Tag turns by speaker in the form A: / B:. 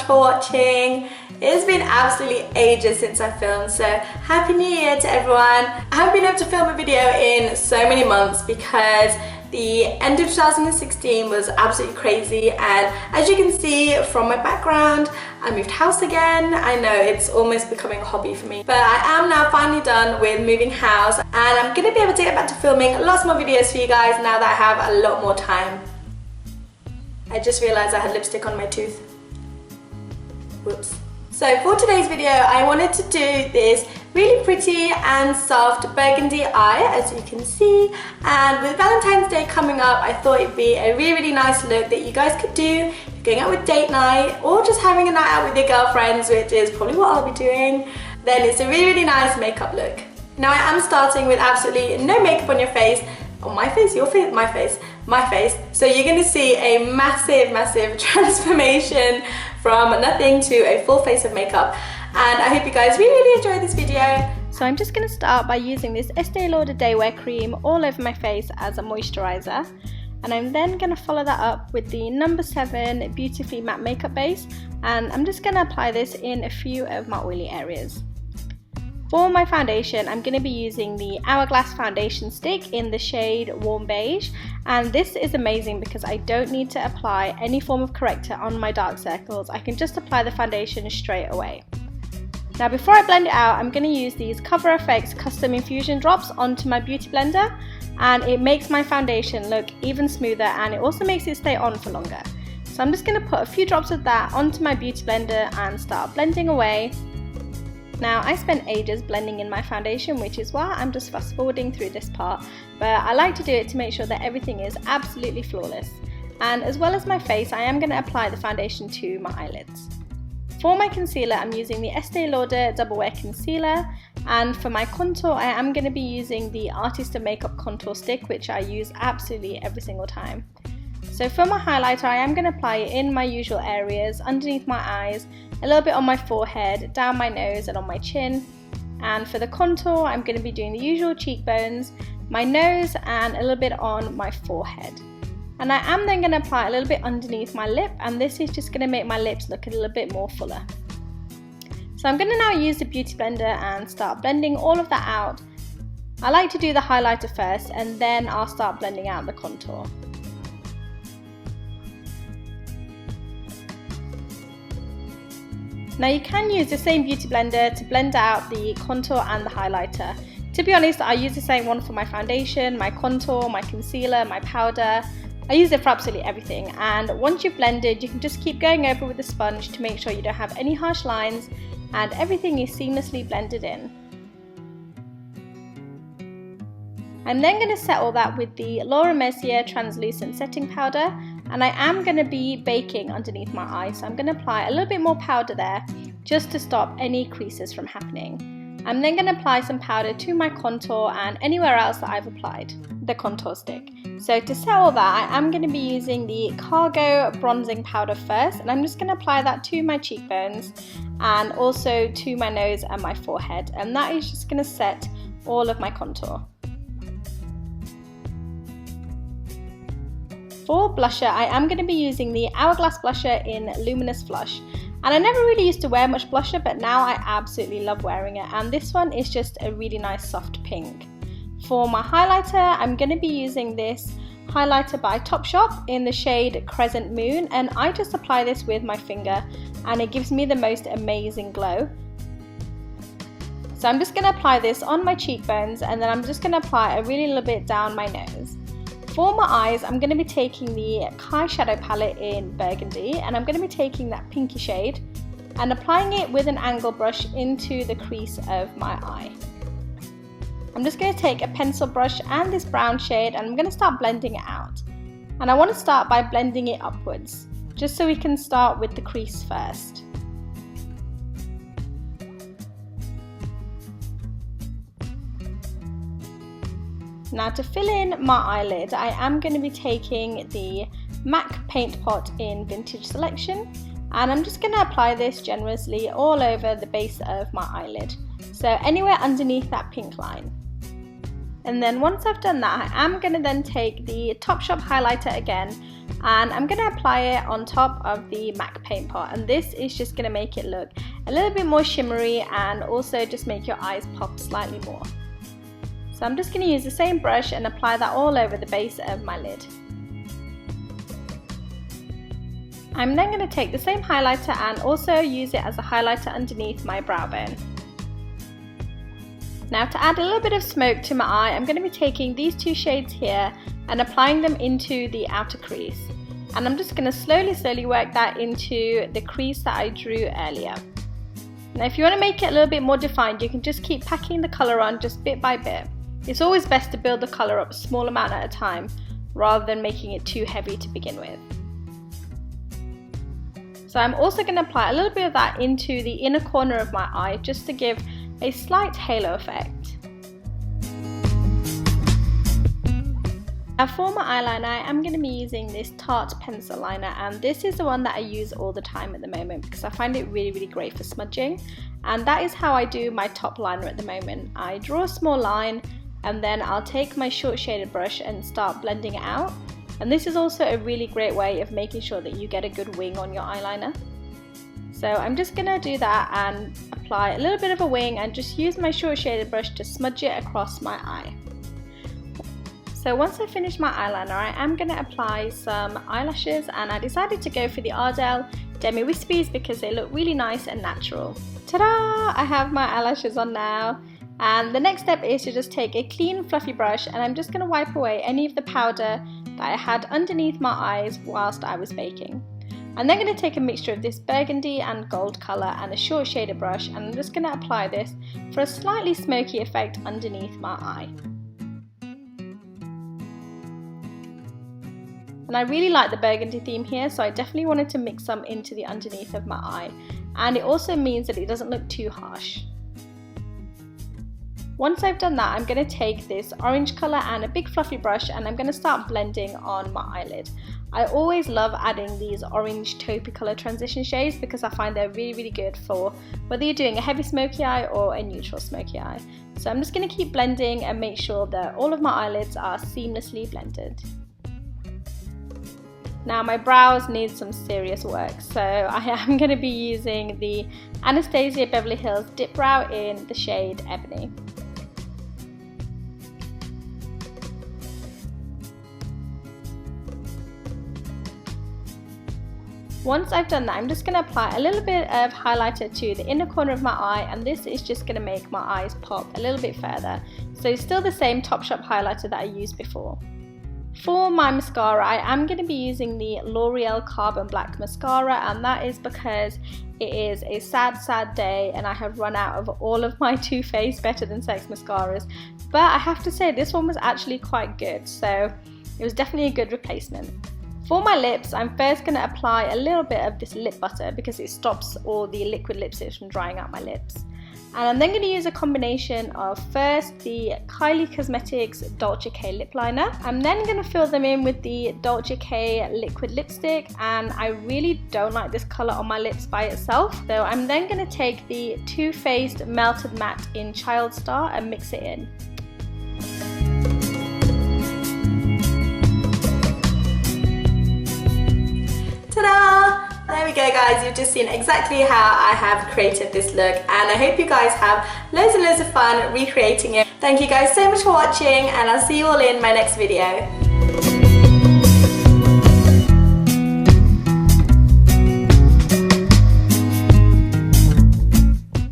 A: much for watching. It's been absolutely ages since I filmed, so Happy New Year to everyone. I haven't been able to film a video in so many months because the end of 2016 was absolutely crazy, and as you can see from my background, I moved house again. I know it's almost becoming a hobby for me, but I am now finally done with moving house, and I'm gonna be able to get back to filming lots more videos for you guys now that I have a lot more time. I just realized I had lipstick on my tooth. Whoops. So for today's video, I wanted to do this really pretty and soft burgundy eye, as you can see, and with Valentine's Day coming up, I thought it'd be a really nice look that you guys could do if you're going out with date night or just having a night out with your girlfriends, which is probably what I'll be doing. Then it's a really nice makeup look. Now I am starting with absolutely no makeup on your face, on my face, your face, my face. So you're going to see a massive transformation from nothing to a full face of makeup, and I hope you guys really enjoy this video. So I'm just going to start by using this Estee Lauder Day Wear Cream all over my face as a moisturizer, and I'm then going to follow that up with the No. 7 Beautifully Matte Makeup Base, and I'm just going to apply this in a few of my oily areas. For my foundation, I'm going to be using the Hourglass foundation stick in the shade Warm Beige, and this is amazing because I don't need to apply any form of corrector on my dark circles. I can just apply the foundation straight away. Now before I blend it out, I'm going to use these Cover FX Custom Infusion Drops onto my beauty blender, and it makes my foundation look even smoother, and it also makes it stay on for longer. So I'm just going to put a few drops of that onto my beauty blender and start blending away. Now I spent ages blending in my foundation, which is why I'm just fast forwarding through this part, but I like to do it to make sure that everything is absolutely flawless. And as well as my face, I am going to apply the foundation to my eyelids. For my concealer, I'm using the Estee Lauder Double Wear Concealer, and for my contour, I am going to be using the Artist of Makeup Contour Stick, which I use absolutely every single time. So for my highlighter, I am going to apply it in my usual areas, underneath my eyes, a little bit on my forehead, down my nose and on my chin. And for the contour, I'm going to be doing the usual cheekbones, my nose and a little bit on my forehead. And I am then going to apply a little bit underneath my lip, and this is just going to make my lips look a little bit more fuller. So I'm going to now use the beauty blender and start blending all of that out. I like to do the highlighter first, and then I'll start blending out the contour. Now you can use the same beauty blender to blend out the contour and the highlighter. To be honest, I use the same one for my foundation, my contour, my concealer, my powder. I use it for absolutely everything, and once you've blended, you can just keep going over with the sponge to make sure you don't have any harsh lines and everything is seamlessly blended in. I'm then going to set all that with the Laura Mercier Translucent Setting Powder, and I am going to be baking underneath my eye, so I'm going to apply a little bit more powder there just to stop any creases from happening. I'm then going to apply some powder to my contour and anywhere else that I've applied the contour stick. So to set all that, I am going to be using the Cargo Bronzing Powder first, and I'm just going to apply that to my cheekbones and also to my nose and my forehead, and that is just going to set all of my contour. For blusher, I am going to be using the Hourglass blusher in Luminous Flush, and I never really used to wear much blusher, but now I absolutely love wearing it, and this one is just a really nice soft pink. For my highlighter, I'm going to be using this highlighter by Topshop in the shade Crescent Moon, and I just apply this with my finger and it gives me the most amazing glow. So I'm just going to apply this on my cheekbones, and then I'm just going to apply a really little bit down my nose. For my eyes, I'm going to be taking the Kai Shadow Palette in Burgundy, and I'm going to be taking that pinky shade and applying it with an angle brush into the crease of my eye. I'm just going to take a pencil brush and this brown shade, and I'm going to start blending it out. And I want to start by blending it upwards, just so we can start with the crease first. Now to fill in my eyelid, I am going to be taking the MAC Paint Pot in Vintage Selection, and I'm just going to apply this generously all over the base of my eyelid, so anywhere underneath that pink line. And then once I've done that, I am going to then take the Topshop highlighter again, and I'm going to apply it on top of the MAC paint pot, and this is just going to make it look a little bit more shimmery and also just make your eyes pop slightly more. So I'm just going to use the same brush and apply that all over the base of my lid. I'm then going to take the same highlighter and also use it as a highlighter underneath my brow bone. Now, to add a little bit of smoke to my eye, I'm going to be taking these two shades here and applying them into the outer crease. And I'm just going to slowly work that into the crease that I drew earlier. Now, if you want to make it a little bit more defined, you can just keep packing the colour on just bit by bit. It's always best to build the colour up a small amount at a time rather than making it too heavy to begin with. So I'm also going to apply a little bit of that into the inner corner of my eye just to give a slight halo effect. Now for my eyeliner, I'm going to be using this Tarte pencil liner, and this is the one that I use all the time at the moment because I find it really great for smudging, and that is how I do my top liner at the moment. I draw a small line and then I'll take my short shaded brush and start blending it out. And this is also a really great way of making sure that you get a good wing on your eyeliner. So I'm just going to do that and apply a little bit of a wing and just use my short shaded brush to smudge it across my eye. So once I finish my eyeliner, I am going to apply some eyelashes, and I decided to go for the Ardell Demi Wispies because they look really nice and natural. Ta-da! I have my eyelashes on now. And the next step is to just take a clean fluffy brush, and I'm just going to wipe away any of the powder that I had underneath my eyes whilst I was baking. I'm then going to take a mixture of this burgundy and gold colour and a short shaded brush, and I'm just going to apply this for a slightly smoky effect underneath my eye. And I really like the burgundy theme here, so I definitely wanted to mix some into the underneath of my eye, and it also means that it doesn't look too harsh. Once I've done that, I'm going to take this orange colour and a big fluffy brush, and I'm going to start blending on my eyelid. I always love adding these orange taupey colour transition shades because I find they're really good for whether you're doing a heavy smoky eye or a neutral smoky eye. So I'm just going to keep blending and make sure that all of my eyelids are seamlessly blended. Now my brows need some serious work, so I am going to be using the Anastasia Beverly Hills Dip Brow in the shade Ebony. Once I've done that, I'm just going to apply a little bit of highlighter to the inner corner of my eye, and this is just going to make my eyes pop a little bit further. So still the same Topshop highlighter that I used before. For my mascara, I am going to be using the L'Oreal Carbon Black Mascara, and that is because it is a sad day and I have run out of all of my Too Faced Better Than Sex mascaras. But I have to say this one was actually quite good, so it was definitely a good replacement. For my lips, I'm first going to apply a little bit of this lip butter because it stops all the liquid lipsticks from drying out my lips. And I'm then going to use a combination of first the Kylie Cosmetics Dolce K lip liner. I'm then going to fill them in with the Dolce K liquid lipstick, and I really don't like this colour on my lips by itself. So I'm then going to take the Too Faced Melted Matte in Child Star and mix it in. Ta-da! There we go guys, you've just seen exactly how I have created this look, and I hope you guys have loads and loads of fun recreating it. Thank you guys so much for watching, and I'll see you all in my next video.